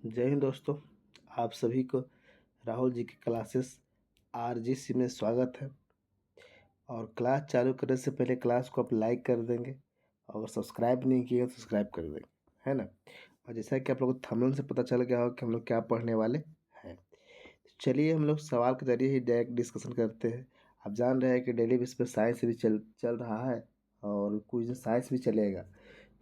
जय हिंद दोस्तों। आप सभी को राहुल जी की क्लासेस आरजीसी में स्वागत है। और क्लास चालू करने से पहले क्लास को आप लाइक कर देंगे और सब्सक्राइब नहीं किए तो सब्सक्राइब कर देंगे, है ना। और जैसा कि आप लोगों को थंबनेल से पता चल गया होगा कि हम लोग क्या पढ़ने वाले हैं, तो चलिए हम लोग सवाल के जरिए ही डायरेक्ट डिस्कशन करते हैं। आप जान रहे हैं कि डेली बेस पे साइंस भी चल रहा है और कुछ दिन साइंस भी चलेगा।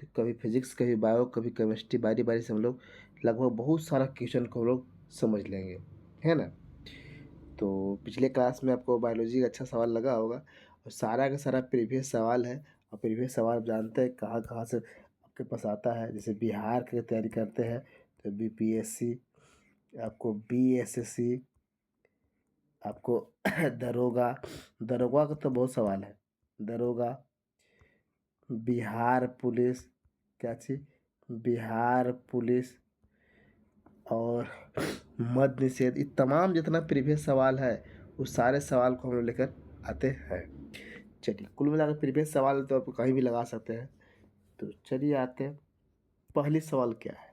तो कभी फिजिक्स, कभी बायो, कभी केमिस्ट्री, बारी बारी से हम लोग लगभग बहुत सारा क्वेश्चन को हम लोग समझ लेंगे, है ना। तो पिछले क्लास में आपको बायोलॉजी का अच्छा सवाल लगा होगा और सारा का सारा प्रीवियस सवाल है। और प्रीवियस सवाल आप जानते हैं कहाँ कहाँ से आपके पास आता है। जैसे बिहार की तैयारी करते हैं तो बीपीएससी, आपको बीएसएससी, आपको दरोगा, दरोगा का तो बहुत सवाल है। दरोगा, बिहार पुलिस, क्या चीज, बिहार पुलिस और मद्य निषेध, ये तमाम जितना प्रीवियस सवाल है उस सारे सवाल को हम लोग लेकर आते हैं। चलिए कुल मिलाकर प्रीवियस सवाल तो आप कहीं भी लगा सकते हैं। तो चलिए आते हैं। पहली सवाल क्या है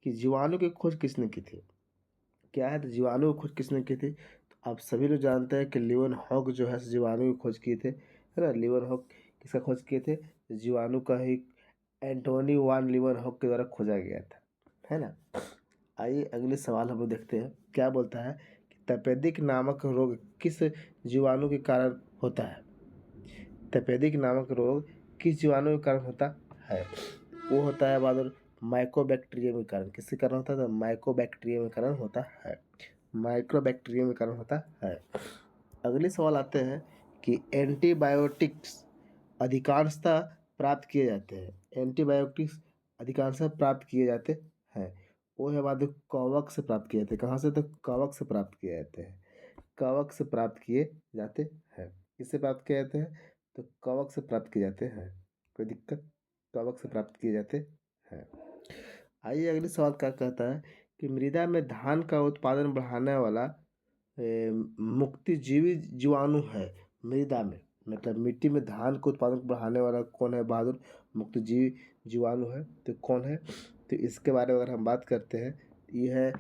कि जीवाणु की खोज किसने की थी। क्या है, तो जीवाणु की खोज किसने की थी। तो आप सभी लोग जानते हैं कि लिवन हॉक जो है जीवाणु की खोज किए थे, है ना। लिवन हॉक किसका खोज किए थे, जीवाणु का ही एंटोनी वान लिवन हॉक के द्वारा खोजा गया था, है ना। आइए अगले सवाल हम लोग देखते हैं क्या बोलता है कि तपेदिक नामक रोग किस जीवाणु के कारण होता है। तपेदिक नामक रोग किस जीवाणु के कारण होता है। वो होता है बहादुर माइकोबैक्टीरियम के कारण। किसके कारण होता है, तो माइकोबैक्टीरियम के कारण होता है। माइक्रोबैक्टीरियम के कारण होता है। अगले सवाल आते हैं कि एंटीबायोटिक्स अधिकांशतः प्राप्त किए जाते हैं। एंटीबायोटिक्स अधिकांशतः प्राप्त किए जाते हैं। वो है बाद कवक से प्राप्त किए जाते हैं। कहाँ से, तो कवक से प्राप्त किए जाते हैं। कवक से प्राप्त किए जाते हैं। किससे प्राप्त किए जाते हैं, तो कवक से प्राप्त किए जाते हैं। कोई दिक्कत, कवक से प्राप्त किए जाते हैं। आइए अगले सवाल क्या कहता है कि मृदा में धान का उत्पादन बढ़ाने वाला मुक्तिजीवी जीवाणु है मृदा में। मतलब मिट्टी में धान के उत्पादन को बढ़ाने वाला कौन है बहादुर, मुक्तिजीवी जीवाणु है। तो कौन है, तो इसके बारे में अगर हम बात करते हैं ये है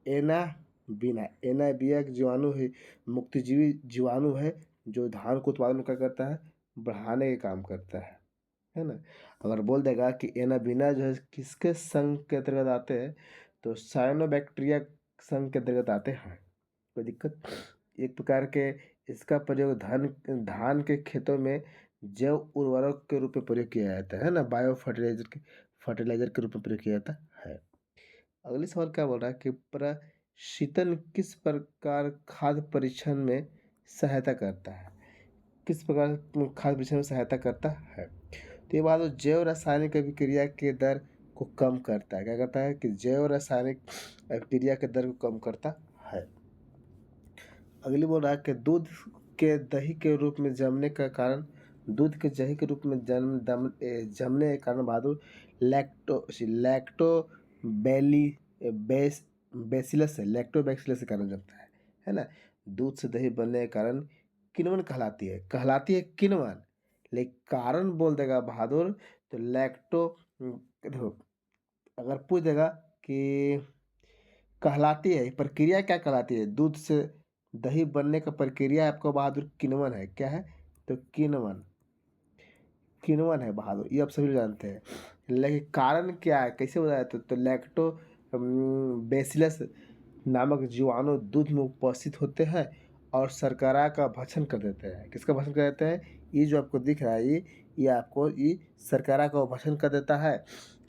एनाबीना। एनाबिया एक जीवाणु है, मुक्तिजीवी जीवाणु है जो धान को उत्पादन क्या करता है, बढ़ाने का काम करता है ना। अगर बोल देगा कि एनाबीना जो है किसके संघ के अंतर्गत आते हैं, तो साइनोबैक्टीरिया संघ के अंतर्गत आते हैं। कोई दिक्कत, एक प्रकार के इसका प्रयोग धान के खेतों में जैव उर्वरक के रूप में प्रयोग किया जाता है ना। बायो फर्टिलाइजर के रूप में प्रयोग किया जाता है। अगले सवाल क्या बोल रहा है कि प्रशीतन किस प्रकार खाद्य परीक्षण में सहायता करता है। किस प्रकार खाद्य परीक्षण में सहायता करता है, तो ये बात जैव रासायनिक अभिक्रिया के दर को कम करता है। क्या करता है कि जैव रासायनिक अभिक्रिया के दर को कम करता है। अगली बोल रहा है कि दूध के दही के रूप में जमने का कारण, दूध के दही के रूप में जमने के कारण बहादुर लैक्टोबैली बेसिलस है, लैक्टोबैसिलस के कारण जमता है ना। दूध से दही बनने के कारण किण्वन कहलाती है किण्वन। लेकिन कारण बोल देगा बहादुर तो देखो, अगर पूछ देगा कि कहलाती है, प्रक्रिया क्या कहलाती है, दूध से दही बनने का प्रक्रिया आपको बहादुर किण्वन है। क्या है, तो किण्वन, किण्वन है बहादुर, ये आप सभी जानते हैं। लेकिन कारण क्या है, कैसे बताया, तो लैक्टो बेसिलस नामक जीवाणु दूध में उपस्थित होते हैं और शर्करा का भक्षण कर देते हैं। किसका भक्षण कर देते हैं, ये जो आपको दिख रहा है ये आपको ये शर्करा का भक्षण कर देता है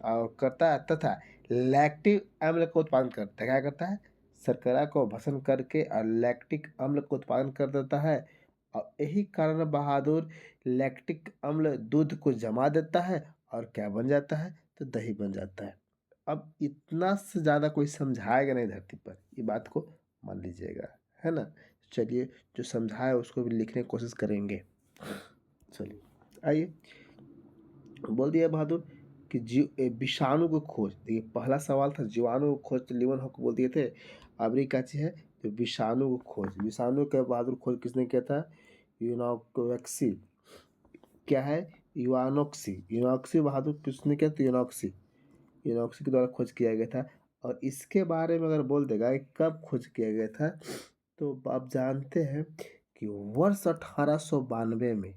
और करता है तथा लैक्टिक अम्ल का उत्पादन करता है। क्या करता है, शर्करा को भक्षण करके और लैक्टिक अम्ल का उत्पादन कर देता है। और यही कारण बहादुर लैक्टिक अम्ल दूध को जमा देता है और क्या बन जाता है, तो दही बन जाता है। अब इतना से ज़्यादा कोई समझाएगा नहीं धरती पर, ये बात को मान लीजिएगा, है ना। चलिए जो समझाए उसको भी लिखने की कोशिश करेंगे। चलिए आइए, बोल दिया बहादुर कि विषाणु को खोज। देखिए पहला सवाल था जीवाणु को खोज, तो लिवन हॉक बोल दिए थे। अब ये क्या चीज़ है, तो विषाणु को खोज। विषाणु के बहादुर खोज किसने किया था, यूनोक्सी। क्या है, यूनोक्सी, यूनोक्सी बहादुर किसने किया, तो यूनोक्सी, यूनोक्सी के द्वारा खोज किया गया था। और इसके बारे में अगर बोल देगा कि कब खोज किया गया था, तो आप जानते हैं कि वर्ष 1892 में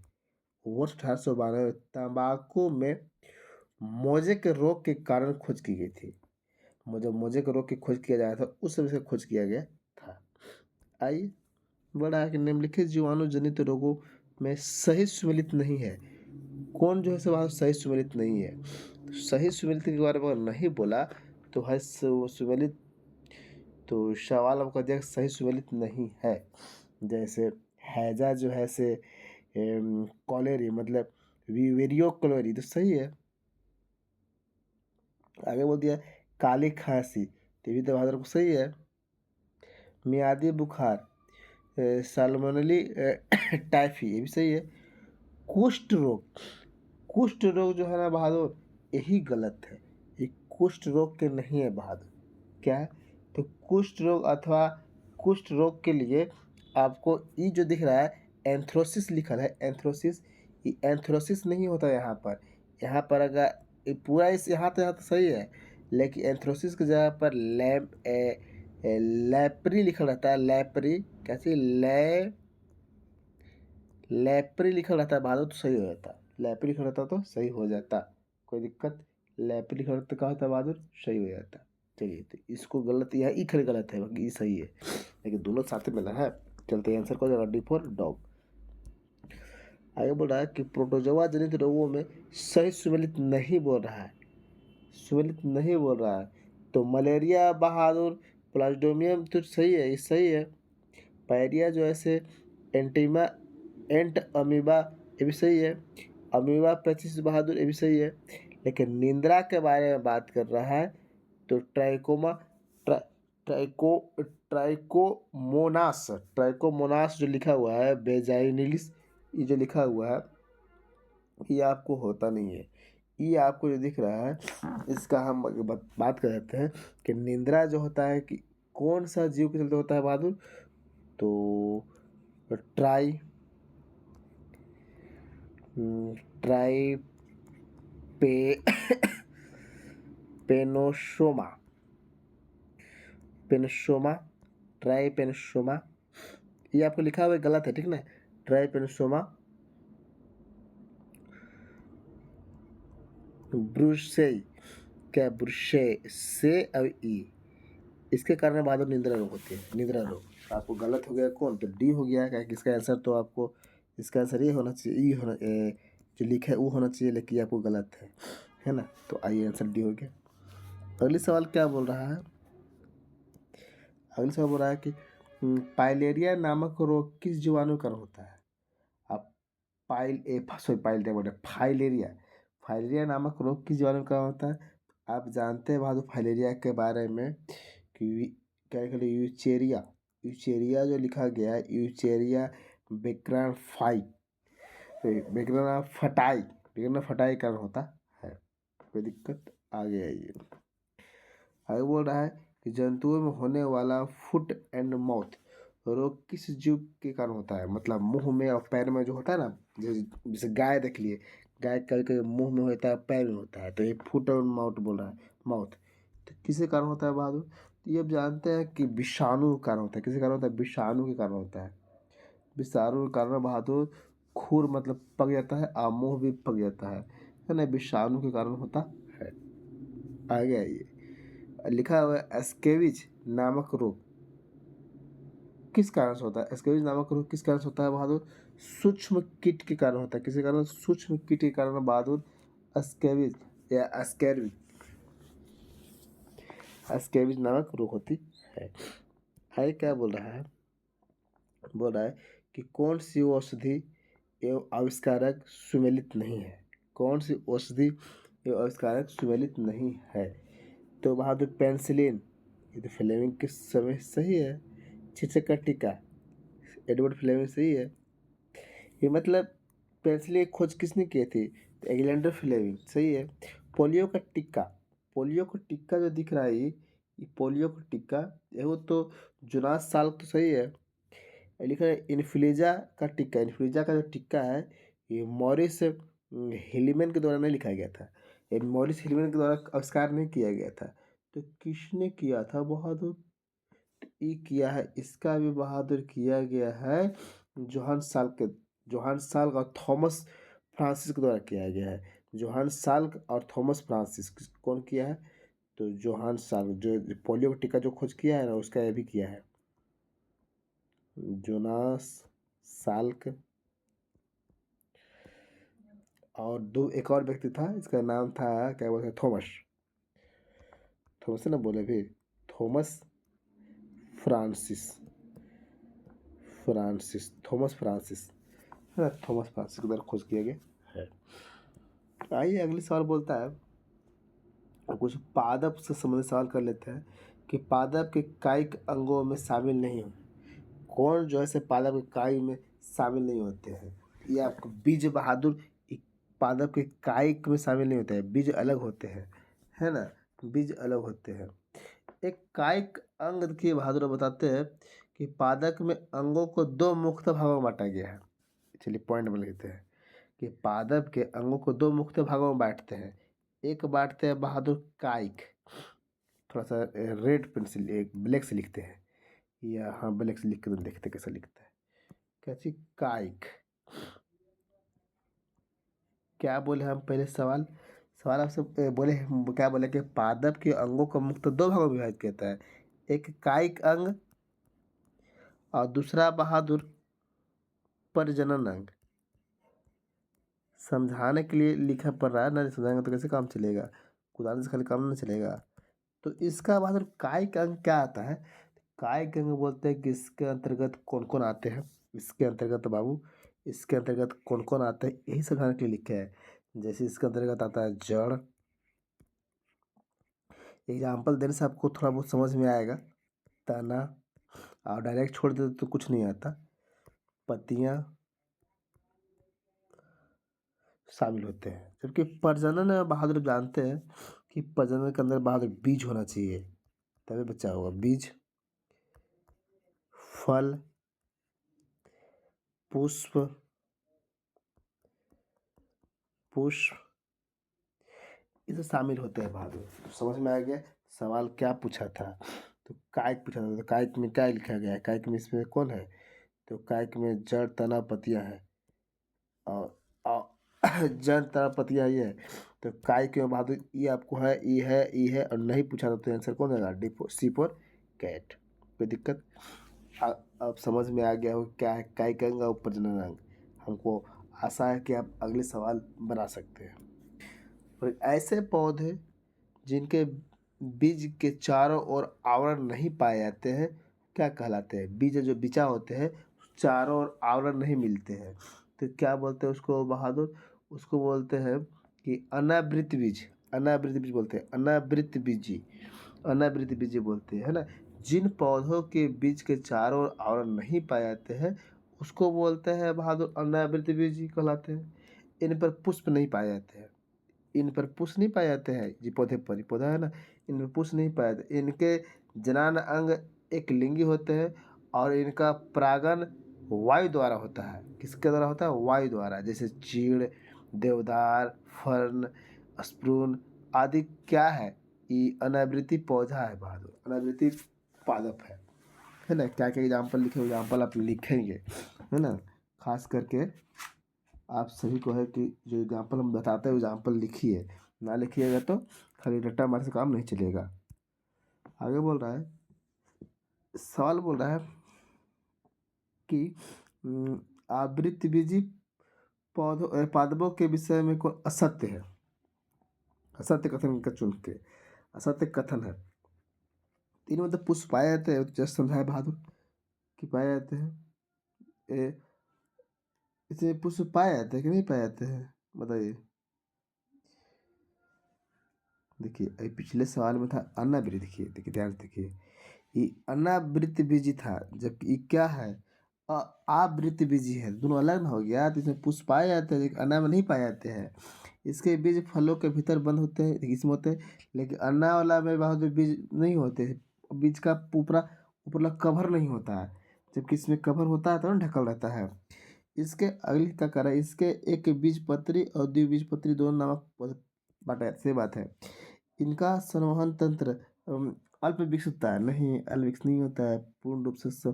तंबाकू में मोजे के रोग के कारण खोज की गई थी। जब मोजे के रोग की खोज किया जा रहा था, उस समय से खोज किया गया था। आइए, बड़ा है कि निम्नलिखित जीवाणु जनित रोगों में सही सुमेलित नहीं है। कौन जो है सो सही सुमेलित नहीं है? सही सुमेलित के बारे में अगर नहीं बोला तो है सुमेलित, तो सवाल आपका दिया सही सुमेलित नहीं है। जैसे हैजा जो है से कॉलेरी मतलब विवेरियो कॉलेरी तो सही है। आगे बोल दिया काली खांसी, तो ये भी तो बहादुर को सही है। मियादी बुखार साल्मोनेली टाइफी, ये भी सही है। कुष्ठ रोग जो है ना बहादुर, यही गलत है। ये कुष्ठ रोग के नहीं है बहादुर। क्या है? तो कुष्ठ रोग अथवा कुष्ठ रोग के लिए आपको ये जो दिख रहा है एंथ्रोसिस लिखा है, एंथ्रोसिस, ये एंथ्रोसिस नहीं होता यहाँ पर अगर ये पूरा इस यहाँ तो सही है, लेकिन एंथ्रोसिस की जगह पर लैप्री लिखा रहता है। लैप्री कैसे लैप्री लिखा रहता है बहादुर, तो सही हो जाता। लैप्री लिखा रहता तो सही हो जाता, कोई दिक्कत। लैप्री लिखा रहता कहा होता बहादुर, सही हो जाता। चलिए, तो इसको गलत, यह ई खाली गलत है, बाकी ये सही है, लेकिन दोनों साथ में मिला है। चलते हैं आंसर को, जगह डी फॉर डॉग। आगे बोल रहा है कि प्रोटोजोआ जनित रोगों में सही सुमेलित नहीं बोल रहा है, सुमेलित नहीं बोल रहा है। तो मलेरिया बहादुर, प्लाज्मोडियम तो सही है, ये सही है। पायरिया जो है से एंटीमा एंट अमीबा, ये भी सही है। अमीबा पेचिस बहादुर, ये भी सही है। लेकिन निंद्रा के बारे में बात कर रहा है तो ट्राइकोमा ट्रा, ट्राइको ट्राइकोमोनास जो लिखा हुआ है बेजाइनिलिस, ये जो लिखा हुआ है ये आपको होता नहीं है। ये आपको जो दिख रहा है इसका हम बात कर देते हैं कि निंद्रा जो होता है कि कौन सा जीव के चलते होता है बहादुर, तो ट्राई ट्राई पे पेनोसोमा पेनोसोमा ट्राइपेनोसोमा, ये आपको लिखा हुआ है गलत है, ठीक ना। ट्राइपेनोसोमा ब्रुसेई, क्या ब्रुशे से अब ई, इसके कारण बहादुर निंद्रा रोग होती है, निंद्रा रोग। आपको गलत हो गया कौन, तो डी हो गया, क्या इसका आंसर, तो आपको इसका आंसर ये होना चाहिए, ई होना जो लिखा है वो होना चाहिए, लेकिन आपको गलत है ना। तो आइए आंसर डी हो गया। अगली सवाल क्या बोल रहा है, अगली सवाल बोल रहा है कि पाइलेरिया नामक रोग किस जीवाणु का होता है। आप पाइलेरिया बोल रहे, फाइलेरिया नामक रोग किस जीवाणु का होता है। आप जानते हैं बहादुर फाइलेरिया के बारे में कि क्या लिखा है, यूचेरिया, यूचेरिया जो लिखा गया है यूचेरिया बेक्राफाई, बेग्राना फटाई कारण होता है। कोई दिक्कत, आगे आइए। आगे बोल रहा है कि जंतुओं में होने वाला फुट एंड माउथ रोग किस जीव के कारण होता है। मतलब मुंह में और पैर में जो होता है ना, जैसे गाय देख लिए, गाय कभी कभी मुंह में होता है, पैर में होता है, तो ये फुट और माउथ बोल रहा है, माउथ, तो किसके कारण होता है बहादुर। तो ये अब जानते हैं कि विषाणु के कारण होता है। किसके कारण होता है, विषाणु के कारण होता है। विषाणु के कारण बहादुर खुर मतलब पक जाता है और मुंह भी पक जाता है ना, विषाणु के कारण होता है। आगे आइए, लिखा हुआ है स्केविज नामक रोग किस कारण से होता है। स्केविज नामक रोग किस कारण से होता है बहादुर, सूक्ष्म कीट के कारण होता है। किसके कारण, सूक्ष्म कीट के कारण बहादुर स्केविज या स्केविज नामक रोग होती है। आगे क्या बोल रहा है, बोल रहा है कि कौन सी औषधि एवं आविष्कारक सुमेलित नहीं है। कौन सी औषधि एवं आविष्कारक सुमेलित नहीं है। तो बहादुर पेंसिलिन, ये तो फ्लेमिंग के समय सही है। चेचक का टीका एडवर्ड फ्लेमिंग सही है। ये मतलब पेंसिलिन की खोज किसने की थी, तो एलेक्जेंडर फ्लेमिंग सही है। पोलियो का टीका, पोलियो का टीका जो दिख रहा है ये पोलियो का टीका, ये वो तो जोनास साल तो सही है। लिखा है इन्फ्लुएंजा का टीका, इन्फ्लुएंजा का जो टीका है ये मॉरिस हिलीमैन के द्वारा नहीं लिखा गया था, ये मॉरिस हिलीमैन के द्वारा आविष्कार नहीं किया गया था। तो किसने किया था बहादुर? तो ये किया है, इसका भी बहादुर किया गया है जोहान साल्क जोहान साल्क और थॉमस फ्रांसिस के द्वारा किया गया है। जोहान साल्क और थॉमस फ्रांसिस कौन किया है? तो जोहान साल्क जो पोलियो का टीका जो खोज किया है ना, उसका ये भी किया है। जोनास साल्क और दो एक और व्यक्ति था, इसका नाम था क्या बोलते हैं, थॉमस। थॉमस ना बोले भी, Thomas Francis Francis Thomas Francis है ना, थॉमस फ्रांसिस के द्वारा खोज किया गया है। आइए अगले सवाल बोलता है, और कुछ पादप से संबंधित सवाल कर लेते हैं कि पादप के कायिक अंगों में शामिल नहीं हो, कौन जो है से पादप के कायिक में शामिल नहीं होते हैं? ये आपको बीज बहादुर पादप के कायिक में शामिल नहीं होते हैं, बीज अलग होते हैं, है ना, बीज अलग होते हैं। एक कायिक अंग देखिए बहादुर बताते हैं कि पादप में अंगों को दो मुख्य भागों में बांटा गया है। चलिए पॉइंट में लिखते हैं कि पादप के अंगों को दो मुख्य भागों में बांटते हैं। एक बांटते हैं बहादुर कायिक, थोड़ा सा रेड पेंसिल एक ब्लैक से लिखते हैं, या हाँ ब्लैक से लिख कर देखते कैसा लिखता है। कैसी कायिक, क्या बोले हम पहले सवाल सवाल आपसे बोले हम क्या बोले कि पादप के अंगों को मुख्य दो भागों में विभाजित करता है, एक कायिक अंग और दूसरा बहादुर प्रजनन अंग। समझाने के लिए लिखा पड़ रहा है ना, समझाएंगे तो कैसे काम चलेगा, उदाहरण से खाली काम नहीं चलेगा। तो इसका बहादुर कायिक अंग क्या आता है? कायिक अंग बोलते हैं कि इसके अंतर्गत कौन कौन आते हैं, इसके अंतर्गत बाबू, इसके अंतर्गत कौन कौन आते हैं यही समझाने के लिए लिखे हैं। जैसे इसके अंतर्गत आता है जड़, एग्जाम्पल देने से आपको थोड़ा बहुत समझ में आएगा। तना, और डायरेक्ट छोड़ देते तो कुछ नहीं आता। पत्तियां शामिल होते हैं, जबकि प्रजनन में बहादुर जानते हैं कि प्रजनन के अंदर बहादुर बीज होना चाहिए, तभी बच्चा होगा। बीज, फल, पुष्प, पुष्प ये सब शामिल होते हैं बहादुर। तो समझ में आ गया सवाल क्या पूछा था? तो कायिक पूछा था, तो कायिक में क्या लिखा गया है? कायिक में इसमें कौन है? तो कायिक में जड़, तना, पत्तियां हैं, और जड़, तना, पत्तियां ये है। तो कायिक में बहादुर ये आपको है, ई है और नहीं पूछा था तो आंसर कौन रहेगा? D four, C for cat. कोई दिक्कत? अब समझ में आ गया हो क्या है कायिक अंग और प्रजनन अंग। हमको आशा है कि आप अगले सवाल बना सकते हैं। और ऐसे पौधे जिनके बीज के चारों ओर आवरण नहीं पाए जाते हैं क्या कहलाते हैं? बीज जो बिचा होते हैं चारों ओर आवरण नहीं मिलते हैं, तो क्या बोलते हैं उसको बहादुर? उसको बोलते हैं कि अनावृत बीज। अनावृत बीज बोलते हैं, अनावृत बीजी, अनावृत बीजी बोलते हैं, है ना। जिन पौधों के बीज के चारों ओर आवरण नहीं पाए जाते हैं उसको बोलते हैं बहादुर अनावृत बीजी कहलाते हैं। इन पर पुष्प नहीं पाए जाते हैं, इन पर पुष्प नहीं पाए जाते हैं, ये पौधे पर पौधा है ना, इनमें पुष्प नहीं पाए जाते। इनके जनान अंग एक लिंगी होते हैं और इनका परागण वायु द्वारा होता है। किसके द्वारा होता है? वायु द्वारा। जैसे चीड़, देवदार, फर्न, स्प्रून आदि क्या है? ये अनावृति पौधा है बहादुर, अनावृति पादप है ना। क्या क्या एग्जाम्पल लिखे, एग्जाम्पल आप लिखेंगे, है ना। खास करके आप सभी को है कि जो एग्जाम्पल हम बताते हैं एग्जाम्पल लिखिए, ना लिखिएगा तो खाली रट्टा मारने से काम नहीं चलेगा। आगे बोल रहा है, सवाल बोल रहा है कि आवृतबीजी पौधों पादपों के विषय में कोई असत्य है, असत्य कथन का चुन के, असत्य कथन है। तीन मतलब पुष्प पाए जाते हैं, जस्ट समझाए बहादुर कि पाए जाते हैं। इसमें पुष्प पाए जाते हैं कि नहीं पाए जाते हैं, बताइए। देखिए अभी पिछले सवाल में था अनावृत, देखिए देखिए ध्यान से देखिए, ये अनावृत बीजी था, जबकि ये क्या है? आवृत बीजी है। दोनों अलग ना हो गया, तो इसमें पुष्प पाए जाते हैं लेकिन अना में नहीं पाए जाते हैं। इसके बीज फलों के भीतर बंद होते हैं, देखिए इसमें होते हैं, लेकिन अन्ना वाला में बहुत बीज नहीं होते हैं। बीज का ऊपरा ऊपरला कवर नहीं होता है, जबकि इसमें कवर होता है तो ना ढकल रहता है। इसके अगली क्या कर रहा है, इसके एक बीजपत्री और द्विबीजपत्री दोनों नामक बात है, से बात है। इनका संवहन तंत्र अल्प विकसित होता है, नहीं अल्प विकसित नहीं होता है, पूर्ण रूप से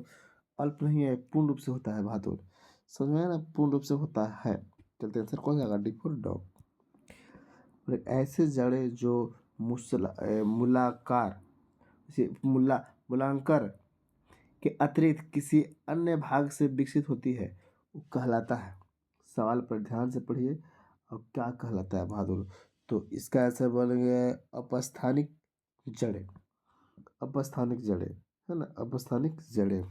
अल्प नहीं है, पूर्ण रूप से होता है बहादुर। समझ में आया ना, पूर्ण रूप से होता है। चलते आंसर कौन सा होगा, डी फॉर डॉग। और ऐसे जड़ें जो मूलाकार मूलांकर के अतिरिक्त किसी अन्य भाग से विकसित होती है वो कहलाता है। सवाल पर ध्यान से पढ़िए और क्या कहलाता है बहादुर। तो इसका आंसर बन गया अपस्थानिक जड़ें। अपस्थानिक जड़ें, है ना, अपस्थानिक जड़ें।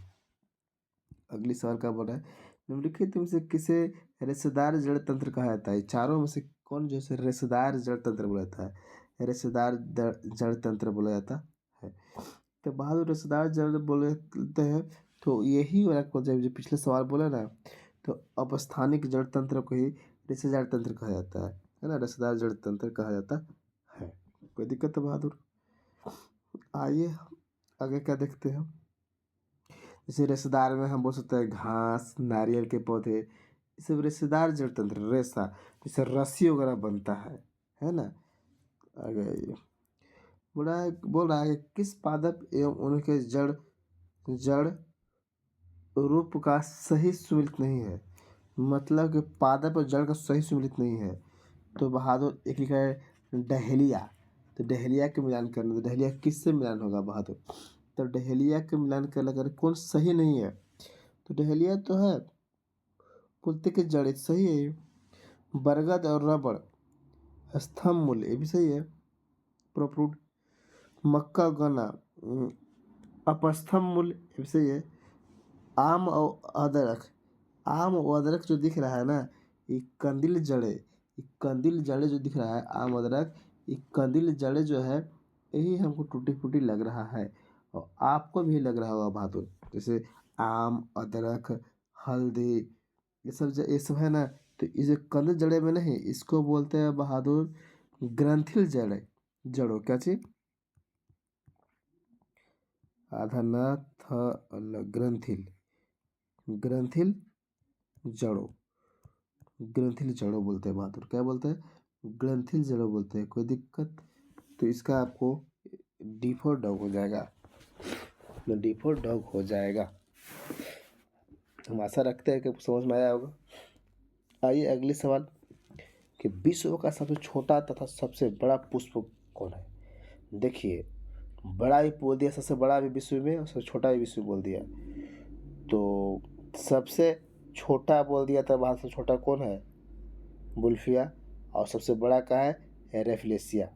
अगली सवाल का बोला है, निम्नलिखित में से किसे रेशेदार जड़ तंत्र कहा जाता है। चारों में से कौन जो है रेशेदार जड़ तंत्र बोला जाता है, रेशेदार जड़ तंत्र बोला जाता है। तो बहादुर रेशेदार जड़ बोलते हैं तो यही वाला को जो पिछले सवाल बोला ना, तो अपस्थानिक जड़ तंत्र को ही रेशेदार तंत्र कहा जाता है ना, रेशेदार जड़ तंत्र कहा जाता है। कोई दिक्कत है बहादुर। आइए आगे क्या देखते हैं। जैसे रेशेदार में हम बोल सकते हैं घास, नारियल के पौधे, ये सब रेशेदार जड़ तंत्र, रेशा जैसे रस्सी वगैरह बनता है ना। आगे बोल रहा है कि किस पादप एवं उनके जड़ जड़ रूप का सही सुमिलित नहीं है। मतलब कि पादप और जड़ का सही सुमिलित नहीं है। तो बहादुर एक लिखा है डहेलिया। तो डहेलिया के मिलान करना, तो डहेलिया किससे मिलान होगा बहादुर। तो डहेलिया के मिलान कर अगर कौन सही नहीं है, तो डहेलिया तो है कुत्ते के जड़ सही है ये। बरगद और रबड़, स्तंभ मूल्य ये भी सही है, प्रोफ्रूट। मक्का गन्ना अपस्थम मूल्य ये भी सही है। आम और अदरक, आम और अदरक जो दिख रहा है ना, ये कंदील जड़े, ये कंदील जड़े जो दिख रहा है आम अदरक, ये कंदील जड़े जो है यही हमको टूटी फूटी लग रहा है और आपको भी लग रहा होगा बहादुर। जैसे आम, अदरक, हल्दी, ये सब है ना। तो ये जो कंदील जड़े में नहीं, इसको बोलते हैं बहादुर ग्रंथिल जड़े। जड़ों क्या चीज, आधा न थ ग्रंथिल, ग्रंथिल जड़ों, ग्रंथिल जड़ों बोलते हैं बहादुर। क्या बोलते हैं, ग्रंथिल जड़ों बोलते हैं। कोई दिक्कत, तो इसका आपको डी फॉर डॉग हो जाएगा, डी फॉर डॉग हो जाएगा। हम आशा रखते हैं कि समझ में आया होगा। आइए अगले सवाल कि विश्व का सबसे छोटा तथा सबसे बड़ा पुष्प कौन है। देखिए बड़ा भी बोल दिया, सबसे बड़ा भी विश्व में और सबसे छोटा भी विश्व बोल दिया। तो सबसे छोटा बोल दिया था, वहाँ से छोटा कौन है, बुल्फिया। और सबसे बड़ा का है रेफलेसिया,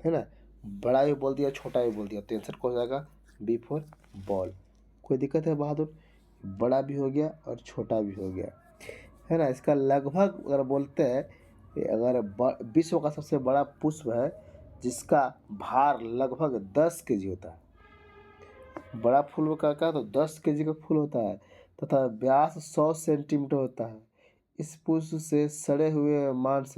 है ना। बड़ा भी बोल दिया, छोटा भी बोल दिया, तो आंसर कौन हो जाएगा, बी फॉर बॉल। कोई दिक्कत है बहादुर, बड़ा भी हो गया और छोटा भी हो गया, है ना। इसका लगभग अगर बोलते हैं कि अगर विश्व का सबसे बड़ा पुष्प है जिसका भार लगभग 10 kg होता है, बड़ा फूल का तो 10 kg का फूल होता है तथा व्यास 100 सेंटीमीटर होता है। इस पुष्प से सड़े हुए मांस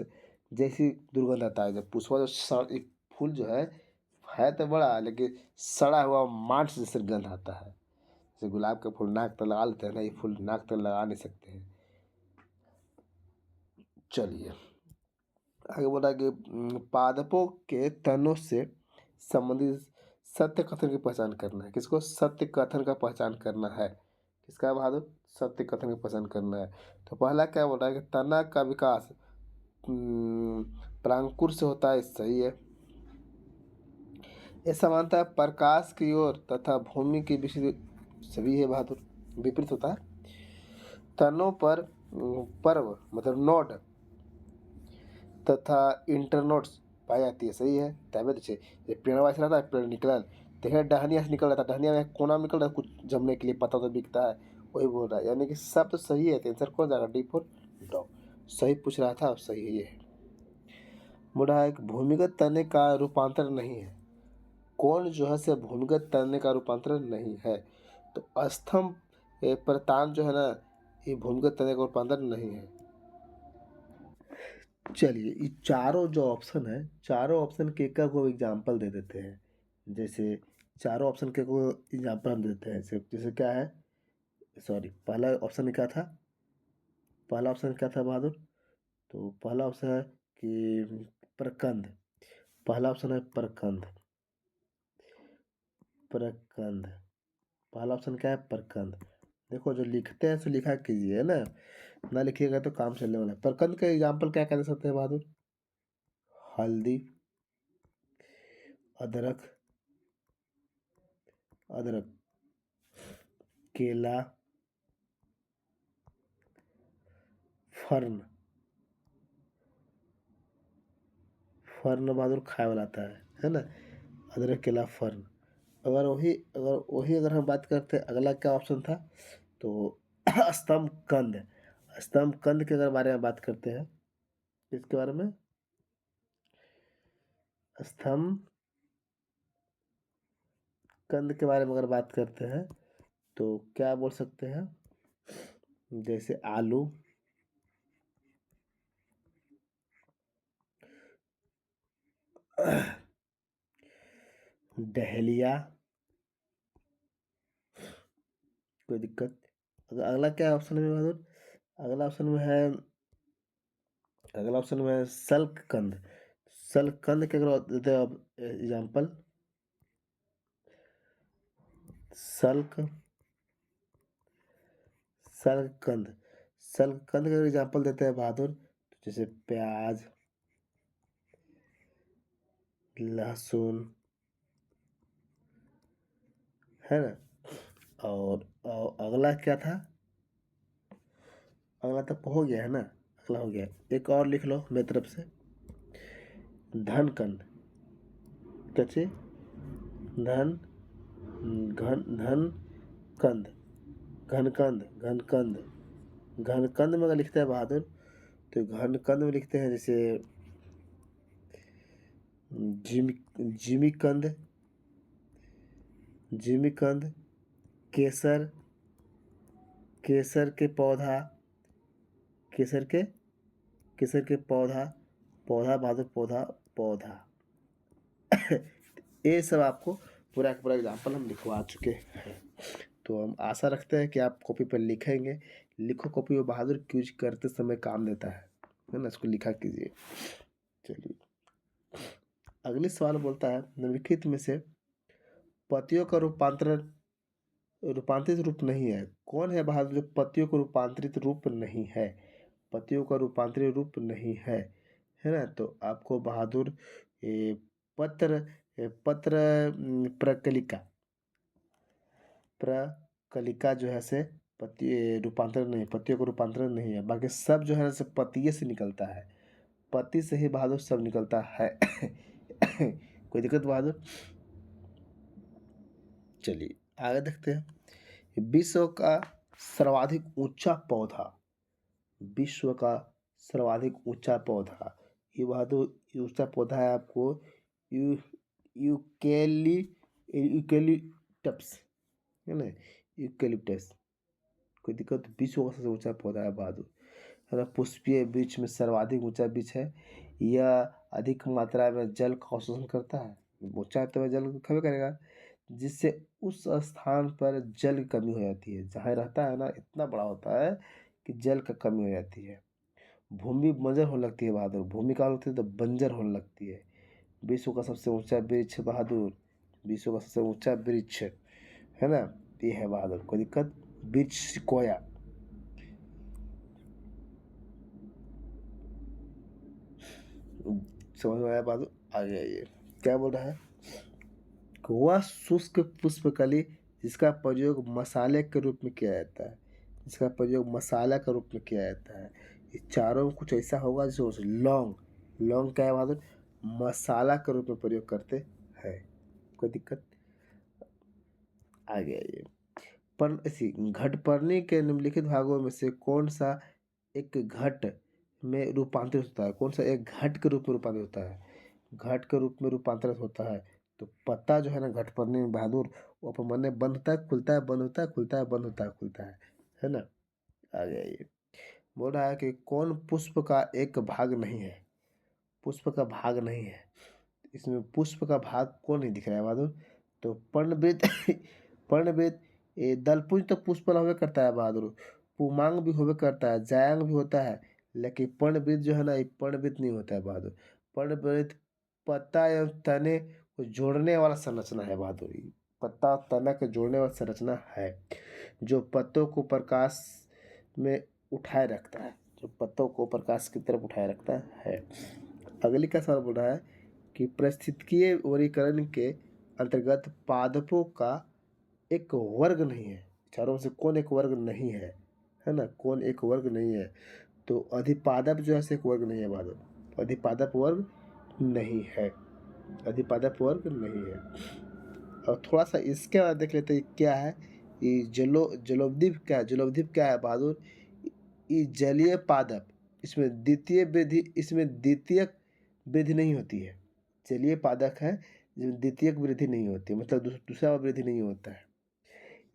जैसी दुर्गंध आता है। जब पुष्प जो एक फूल जो है तो बड़ा, लेकिन सड़ा हुआ मांस जैसे गंध आता है। जैसे गुलाब का फूल नाक तक लगा लेते हैं ना, ये फूल नाक तक लगा नहीं सकते हैं। चलिए आगे बोला कि पादपों के तनों से संबंधित सत्य कथन की पहचान करना है। किसको, सत्य कथन का पहचान करना है। किसका बहादुर, सत्य कथन की पहचान करना है। तो पहला क्या बोल रहा है कि तना का विकास प्रांकुर से होता है, सही है। ये समानता है प्रकाश की ओर तथा भूमि की विपरीत, सभी है बहादुर, विपरीत होता है। तनों पर पर्व मतलब नोड तथा इंटरनोड्स पाई जाती है, सही है। तबियत से ये पेड़ वैसे रहता है, पेड़ निकल देखिए डहनिया से निकल रहा था, डहनिया में कोना में निकल रहा है, कुछ जमने के लिए पता तो बिकता है, वही बोल रहा है। यानी कि सब तो सही है, तो आंसर कौन जाएगा, डी फॉर डॉग। सही पूछ रहा था, सही है ये है। बोला है कि भूमिगत तने का रूपांतर नहीं है। कौन जो है से भूमिगत तने का रूपांतर नहीं है, तो स्तंभ प्रतान जो है ना, ये भूमिगत तने का रूपांतर नहीं है। चलिए ये चारों जो ऑप्शन है, चारों ऑप्शन के का को एग्जांपल दे देते हैं। जैसे चारों ऑप्शन के को एग्जांपल हम देते हैं, जैसे क्या है, सॉरी पहला ऑप्शन क्या था, पहला ऑप्शन क्या था बहादुर। तो पहला ऑप्शन है कि प्रकंद, पहला ऑप्शन है प्रकंद। प्रकंद। पहला ऑप्शन क्या है? प्रकंद। देखो जो लिखते हैं सो लिखा कीजिए, है ना लिखिएगा तो काम चलने वाला है। प्रकंद का एग्जाम्पल क्या कर सकते हैं बहादुर? हल्दी, अदरक, अदरक, केला, फर्न। फर्न बहादुर खाए वाला आता है ना? अदरक, केला, फर्न। अगर हम बात करते हैं, अगला क्या ऑप्शन था? तो स्तंभ कंद। स्तंभ कंद के अगर बारे में बात करते हैं, इसके बारे में स्तंभ कंद के बारे में अगर बात करते हैं तो क्या बोल सकते हैं? जैसे आलू, डहेलिया। कोई दिक्कत? अगला क्या ऑप्शन में बहादुर? अगला ऑप्शन में है अगला ऑप्शन में है सल्ककंद। सल्ककंद के अगर देते हैं आप एग्जाम्पल, सल्क सल्ककंद। सल्ककंद का एग्जाम्पल देते हैं बहादुर, तो जैसे प्याज, लहसुन, है ना? और अगला क्या था? अगला तो हो गया है ना? अगला हो गया। एक और लिख लो मेरी तरफ से, धनकंद। क्या चीज? धन धन कंद। घनकंद, घनकंद। घनकंद में अगर लिखते हैं बहादुर, तो घनकंद में लिखते हैं जैसे जिमी जिमीकंद, जिमीकंद, केसर, केसर के पौधा, केसर के केसर के पौधा, पौधा बहादुर, पौधा, पौधा। ये सब आपको पूरा का पूरा एग्जाम्पल हम लिखवा चुके हैं। तो हम आशा रखते हैं कि आप कॉपी पर लिखेंगे। लिखो कॉपी में बहादुर, क्यूज करते समय काम देता है ना? इसको लिखा कीजिए। चलिए, अगले सवाल बोलता है, निम्नलिखित में से पतियों का रूपांतरित रूप नहीं है। कौन है बहादुर जो पतियों का रूपांतरित रूप नहीं है? पतियों का रूपांतरित रूप नहीं है ना? तो आपको बहादुर ये पत्र पत्र प्रकलिका, प्रकलिका जो है से पति रूपांतरण नहीं, पतियों का रूपांतरण नहीं है। बाकी सब जो है से पतिये से निकलता है, पति से ही बहादुर सब निकलता है। कोई दिक्कत बहादुर? चलिए आगे देखते हैं। विश्व का सर्वाधिक ऊंचा पौधा, विश्व का सर्वाधिक ऊंचा पौधा, ये बहादुर ये ऊंचा पौधा है आपको यू यूकेली यूकेलिप्टस, है ना? यूकेलिप्टस। कोई दिक्कत? विश्व का सबसे ऊंचा पौधा है बहादुर, है ना? पुष्पीय वृक्ष में सर्वाधिक ऊंचा वृक्ष है। यह अधिक मात्रा में जल का अवशोषण करता है। ऊंचा तो जल खबे करेगा, जिससे उस स्थान पर जल की कमी हो जाती है। जहाँ रहता है ना, इतना बड़ा होता है कि जल का कमी हो जाती है। भूमि बंजर होने लगती है बहादुर, भूमि का होती है तो बंजर होने लगती है। विश्व का सबसे ऊंचा वृक्ष बहादुर, विश्व का सबसे ऊंचा वृक्ष, है ना? ये है बहादुर। कोई दिक्कत? वृक्ष सिकोया। समझ में आया बहादुर? आगे आइए, क्या बोल रहा है? वह शुष्क पुष्पकली जिसका प्रयोग मसाले के रूप में किया जाता है, जिसका प्रयोग मसाला के रूप में किया जाता है। ये चारों में कुछ ऐसा होगा जो लौंग, लौंग क्या है बहादुर? मसाला के रूप में प्रयोग करते हैं। कोई दिक्कत? आगे आइए। पर इसी घटपर्णी के निम्नलिखित भागों में से कौन सा एक घट में रूपांतरित होता है? कौन सा एक घट के रूप में रूपांतरित होता है? घट के रूप में रूपांतरित होता है। तो पत्ता जो है ना घटपर्णी में बहादुर, वो अपन मन में बंद होता है, खुलता है, बंद होता है, खुलता है, बंद होता है, खुलता है ना? आ जाइए। बोल रहा है कि कौन पुष्प का एक भाग नहीं है? पुष्प का भाग नहीं है। इसमें पुष्प का भाग कौन नहीं दिख रहा है बहादुर? तो पर्णवृत्त। पर्णवृत्त, ये दलपुंज तो पुष्प वाला होबे करता है बहादुर, पुमांग भी होबे करता है, जायांग भी होता है, लेकिन पर्णवृत्त जो है ना, ये पर्णवृत्त नहीं होता है बहादुर। पर्णवृत्त पत्ता एवं तने को जोड़ने वाला संरचना है बहादुर, ये पत्ता और तना के जोड़ने वाली संरचना है जो पत्तों को प्रकाश में उठाए रखता है, जो पत्तों को प्रकाश की तरफ उठाए रखता है। अगली का सवाल बोल रहा है कि पारिस्थितिकीय वर्गीकरण के अंतर्गत पादपों का एक वर्ग नहीं है, चारों में से कौन एक वर्ग नहीं है ना, कौन एक वर्ग नहीं है? तो अधिपादप जो है से एक वर्ग नहीं है पादप, अधिपादप वर्ग नहीं है, अधिपादप वर्ग नहीं है। और थोड़ा सा इसके बाद देख लेते हैं क्या है ये जलोदीप क्या है, जलोदीप क्या है बहादुर? ये जलीय पादप, इसमें द्वितीयक वृद्धि नहीं होती है, जलीय पादप है जिसमें द्वितीयक वृद्धि नहीं होती है, मतलब दूसरा वृद्धि नहीं होता है।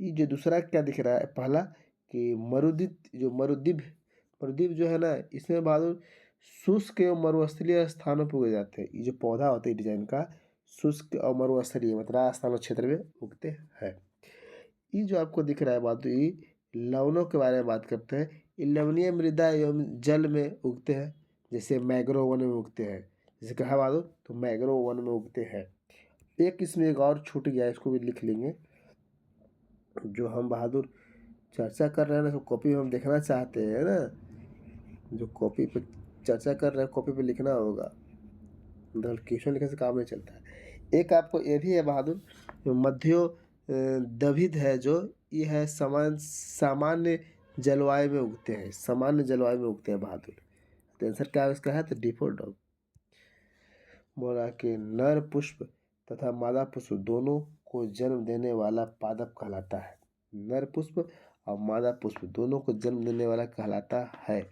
ये जो दूसरा क्या दिख रहा है पहला कि मरुद्वीप मरुद्वीप जो है ना, इसमें बहादुर शुष्क एवं मरुस्थलीय स्थानों पर उगे जाते हैं। ये जो पौधा होता है डिजाइन का, शुष्क और मरुस्थलीय मतलब स्थानीय क्षेत्र में उगते हैं। ये जो आपको दिख रहा है बहादुर, ये लवणों के बारे में बात करते हैं। ये लवणीय मृदा एवं जल में उगते हैं, जैसे मैंग्रोव वन में उगते हैं। जैसे कहा बहादुर, तो मैंग्रोव वन में उगते हैं। एक इसमें एक और छूट गया, इसको भी लिख लेंगे। जो हम बहादुर चर्चा कर रहे हैं ना, तो कॉपी में हम देखना चाहते हैं ना, जो कॉपी पे चर्चा कर रहे हैं कॉपी पे लिखना होगा, मतलब क्वेश्चन लिखने से काम नहीं चलता है। एक आपको ये भी है बहादुर, जो मध्यो दभित है, जो ये है सामान्य जलवायु में उगते हैं, सामान्य जलवायु में उगते हैं बहादुर। तो आंसर क्या है इसका? है तो डिफॉल्ट बोला कि नर पुष्प तथा मादा पुष्प दोनों को जन्म देने वाला पादप कहलाता है। नर पुष्प और मादा पुष्प दोनों को जन्म देने वाला कहलाता है।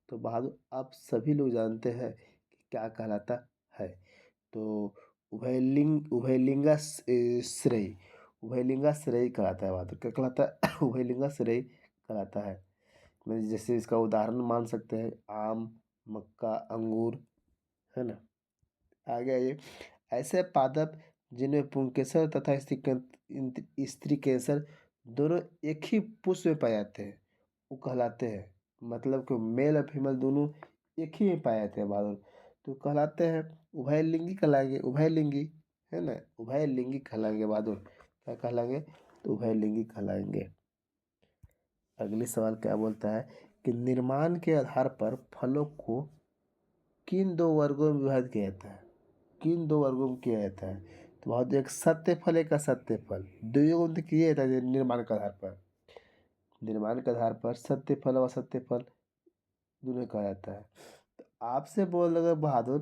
तो बहादुर आप सभी लोग जानते हैं कि क्या कहलाता है। तो उभयलिंगाश्रयी कहलाता है बहादुर। क्या कहलाता है? उभयलिंगाश्रयी कहलाता है। मैं जैसे इसका उदाहरण मान सकते हैं आम, मक्का, अंगूर, है ना। आगे आइए, ऐसे पादप जिनमें पुंकेसर तथा स्त्री कैंसर दोनों एक ही पुष्प में पाए जाते हैं, वो कहलाते हैं। मतलब कि मेल और फीमेल दोनों एक ही में पाए जाते हैं बहादुर, तो कहलाते हैं उभयलिंगी कहलाएंगे, उभयलिंगी, है ना, उभयलिंगी कहलाएंगे बहादुर। क्या कहलाएंगे? तो उभयलिंगी कहलाएंगे। अगले सवाल क्या बोलता है कि निर्माण के आधार पर फलों को किन दो वर्गों में विभाजित किया जाता है? किन दो वर्गों में किया जाता है? तो बहुत एक सत्य फल, एक असत्य फल, दोनों में किया जाता है निर्माण के आधार पर। निर्माण के आधार पर सत्य फल और असत्य फल दोनों कहा जाता है। तो आपसे बोल रहे बहादुर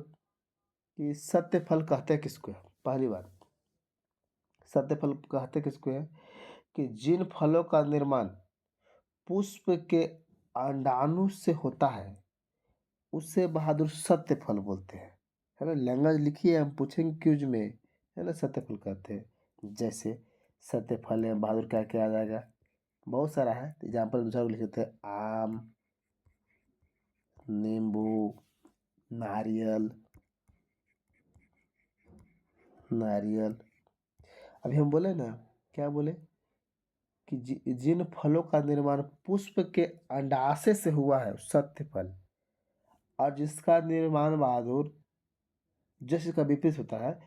कि सत्य फल कहते हैं किसको है? पहली बात, सत्य फल कहते किसको है? कि जिन फलों का निर्माण पुष्प के अंडाणु से होता है उससे बहादुर सत्य फल बोलते हैं, है ना। लैंग्वेज लिखिए, हम पूछेंगे क्यूज में, है ना। सत्य फल कहते हैं। जैसे सत्य फल है बहादुर, क्या क्या आ जाएगा? बहुत सारा है। एग्जाम्पल दूसरा लिख लेते हैं, आम, नींबू, नारियल, नारियल। अभी हम बोले ना, क्या बोले कि जिन फलों का निर्माण पुष्प के अंडाशय से हुआ है सत्य फल, और जिसका निर्माण बहादुर जैसे इसका विपरीत होता है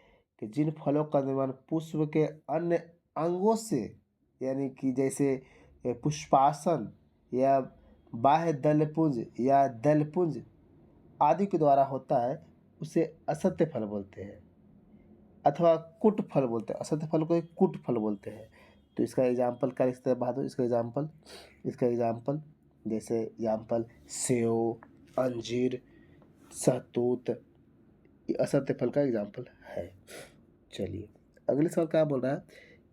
कि जिन फलों का निर्माण पुष्प के अन्य अंगों से, यानी कि जैसे पुष्पासन या बाह्य दलपुंज या दलपुंज आदि के द्वारा होता है, उसे असत्य फल बोलते हैं, अथवा कुट फल बोलते हैं। असत्य फल को ही कुट फल बोलते हैं। तो इसका एग्जाम्पल क्या लिखते हैं बहादुर? इसका एग्जाम्पल जैसे एग्जाम्पल सेव, अंजीर, सहतूत, ये असत्य फल का एग्जाम्पल है। चलिए अगले सवाल क्या बोल रहा है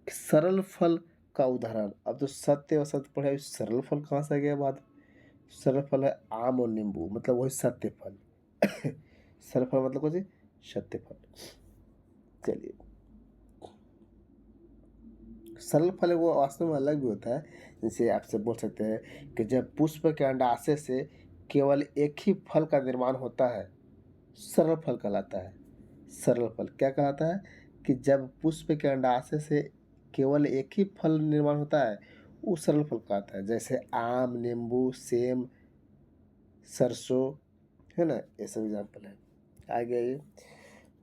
कि सरल फल का उदाहरण। अब तो सत्य और असत्य पढ़े, सरल फल कहाँ से आ गया बात? सरल फल है आम और नींबू, मतलब वही सत्य फल। सरल फल मतलब कौन? सत्य फल। चलिए, सरल फल वो वास्तव में अलग भी होता है। जैसे आपसे बोल सकते हैं कि जब पुष्प के अंडाशय से केवल एक ही फल का निर्माण होता है, सरल फल कहलाता है। सरल फल क्या कहलाता है? कि जब पुष्प के अंडाशय से केवल एक ही फल निर्माण होता है, वो सरल फल कहलाता है। जैसे आम, नींबू, सेम, सरसों, है ना, ये सब एग्जाम्पल है। आगे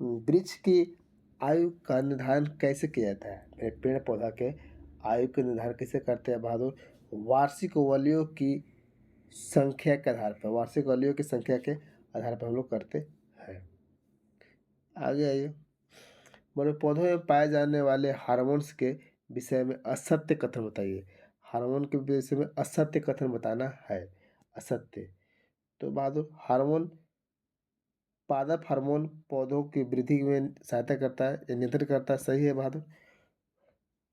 वृक्ष की आयु का निर्धारण कैसे किया जाता है? पेड़ पौधा के आयु का निर्धारण कैसे करते हैं बहादुर? वार्षिक वलियों की संख्या के आधार पर, वार्षिक वलियों की संख्या के आधार पर हम लोग करते हैं। आगे आइए। बोले पौधों में पाए जाने वाले हार्मोन्स के विषय में असत्य कथन बताइए। हार्मोन के विषय में असत्य कथन बताना है। असत्य तो बहादुर हार्मोन, पादप हार्मोन पौधों की वृद्धि में सहायता करता है या नियंत्रित करता है, सही है बहादुर।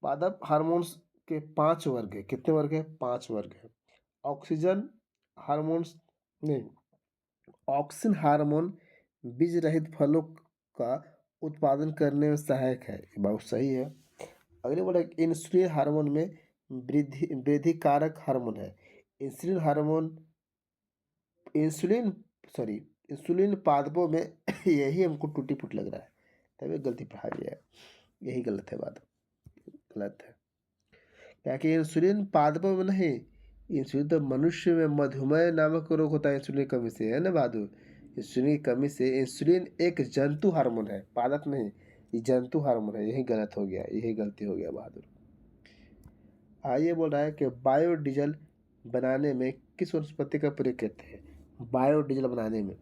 पादप हार्मोन्स के 5 वर्ग है। कितने वर्ग है? 5 वर्ग है। ऑक्सीजन हार्मोन्स नहीं, ऑक्सिन हार्मोन बीज रहित फलों का उत्पादन करने में सहायक है, ये बहुत सही है। अगले बोला इंसुलिन हार्मोन में वृद्धि वृद्धि कारक हार्मोन है। Insulin hormone insulin sorry insulin पादपों में यही हमको टूटी फूट लग रहा है, तभी गलती पढ़ा गया है, यही गलत है, बात गलत है। क्या कि इंसुलिन पादपों में नहीं, इंसुलिन तो मनुष्य में मधुमेह नामक रोग होता है इंसुलिन की कमी से, है ना बहादुर। इंसुलिन की कमी से, इंसुलिन एक जंतु हार्मोन है, पादप नहीं, ये जंतु हार्मोन है, यही गलत हो गया, यही गलती हो गया बहादुर। आइए बोल रहा है कि बायोडीजल बनाने में किस वनस्पति का प्रयोग करते हैं? बायोडीजल बनाने में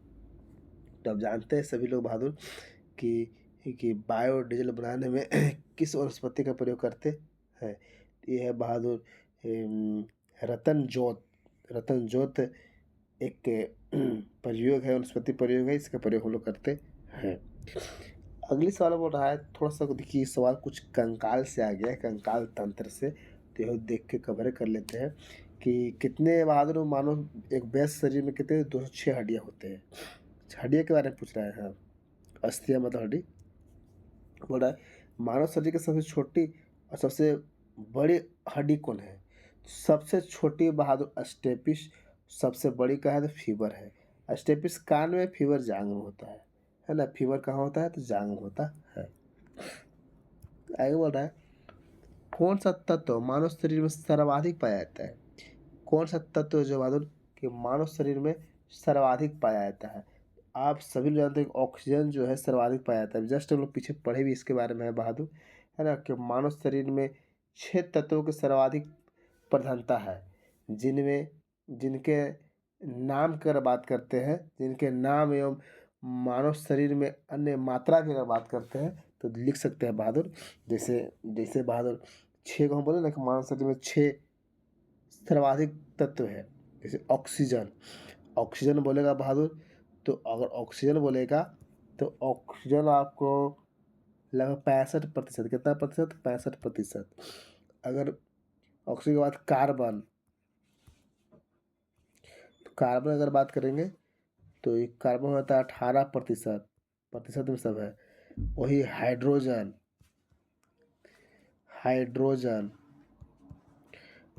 तो आप जानते हैं सभी लोग बहादुर कि बायोडीजल बनाने में किस वनस्पति का प्रयोग करते हैं? ये है बहादुर रतन जोत। रतन जोत एक प्रयोग है, वनस्पति प्रयोग है, इसका प्रयोग हम लोग करते हैं। अगली सवाल बोल रहा है, थोड़ा सा देखिए सवाल कुछ कंकाल से आ गया है, कंकाल तंत्र से, तो यह देख के कवर कर लेते हैं कि कितने बहादुर मानो एक वयस्क शरीर में कितने 206 हड्डियाँ होते हैं। हड्डियों के बारे में पूछ रहा है। हाँ, अस्थियाँ मतलब हड्डी। बोल रहा है मानव शरीर की सबसे छोटी और सबसे बड़ी हड्डी कौन है? सबसे छोटी बहादुर स्टेपिस, सबसे बड़ी का है तो फीवर है। स्टेपिस कान में, फीवर जांग में होता है ना। फीवर कहाँ होता है? तो जांग में होता है। आगे बोल रहा है कौन सा तत्व मानव शरीर में सर्वाधिक पाया जाता है? कौन सा तत्व जो बहादुर कि मानव शरीर में सर्वाधिक पाया जाता है? आप सभी लोग जानते हैं कि ऑक्सीजन जो है सर्वाधिक पाया जाता है, जस्ट हम लोग पीछे पढ़े भी इसके बारे में है बहादुर, है ना, कि मानव शरीर में 6 तत्वों की सर्वाधिक प्रधानता है, जिनमें जिनके नाम की अगर बात करते हैं, जिनके नाम एवं मानव शरीर में अन्य मात्रा की अगर बात करते हैं तो लिख सकते हैं बहादुर। जैसे जैसे बहादुर 6 को हम बोले ना कि मानव शरीर में 6 सर्वाधिक तत्व है। जैसे ऑक्सीजन, ऑक्सीजन बोलेगा बहादुर, तो अगर ऑक्सीजन बोलेगा तो ऑक्सीजन आपको लगभग 65%, कितना प्रतिशत? 65%। अगर ऑक्सीजन के बाद कार्बन, तो कार्बन अगर बात करेंगे तो ये कार्बन होता है 18%, प्रतिशत में सब है। वही हाइड्रोजन, हाइड्रोजन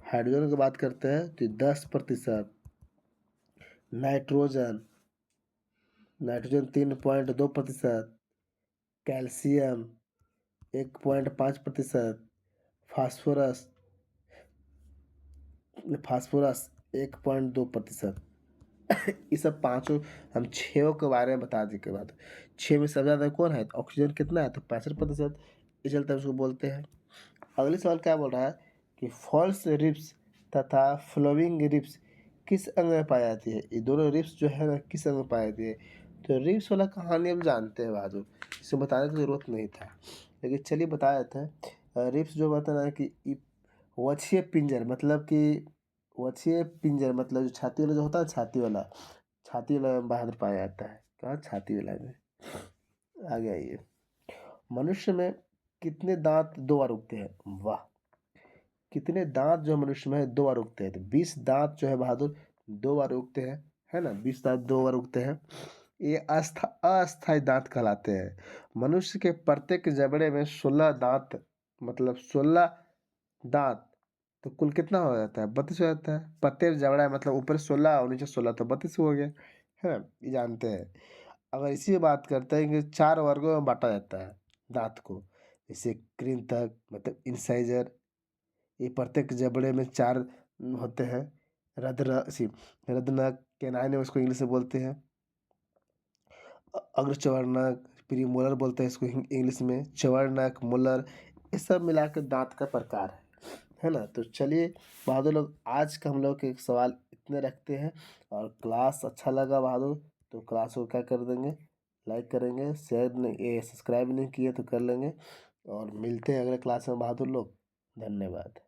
हाइड्रोजन की बात करते हैं तो 10%। Nitrogen, nitrogen 3.2%। Calcium 1.5%। Phosphorus, phosphorus 1.2%। ये सब पाँचों हम छः के बारे में बता दें के बाद, छः में सबसे ज़्यादा कौन है? तो ऑक्सीजन कितना है? तो 65%। इस चलते उसको बोलते हैं। अगले सवाल क्या बोल रहा है कि फॉल्स रिब्स तथा फ्लोइंग रिब्स किस अंग में पाई जाती है? ये दोनों रिब्स जो है ना किस अंग में पाई जाती है? तो रिब्स वाला कहानी हम जानते हैं बहादुर, इसे बताने की जरूरत नहीं था, लेकिन चलिए बता देते हैं। रिब्स जो बता है कि वक्षीय पिंजर, मतलब कि वक्षीय पिंजर मतलब जो छाती वाला जो होता है, छाती वाला, छाती वाला में बहादुर पाया जाता है। कहाँ? छाती वाला में। आगे आइए। मनुष्य में कितने दांत 2 बार उगते हैं? वाह, कितने दांत जो मनुष्य में है 2 बार उगते हैं? तो 20 दांत जो है बहादुर 2 बार उगते हैं, है ना, 20 दांत 2 बार उगते हैं। ये अस्थायी दांत कहलाते हैं। मनुष्य के प्रत्येक जबड़े में 16 दांत, मतलब 16 दांत, तो कुल कितना हो जाता है? 32 हो जाता है। प्रत्येक जबड़ा है मतलब ऊपर 16 और नीचे 16, तो 32 हो गया, है ना, ये जानते हैं। अगर इसी बात करते हैं कि 4 वर्गों में बांटा जाता है दांत को, जैसे कृंतक मतलब इंसाइजर, ये प्रत्येक जबड़े में 4 होते हैं। रद्रनक, कैनाइन उसको इंग्लिश में बोलते हैं। अग्रचर्वणक, प्रीमोलर बोलते हैं इसको इंग्लिश में, चौड़नक, मोलर, ये सब मिला के दाँत का प्रकार है ना? तो चलिए बहादुर लोग, आज का हम लोग के सवाल इतने रखते हैं। और क्लास अच्छा लगा बहादुर तो क्लास को क्या कर देंगे, लाइक करेंगे, शेयर नहीं, ये सब्सक्राइब नहीं किए तो कर लेंगे। और मिलते हैं अगले क्लास में बहादुर लोग। धन्यवाद।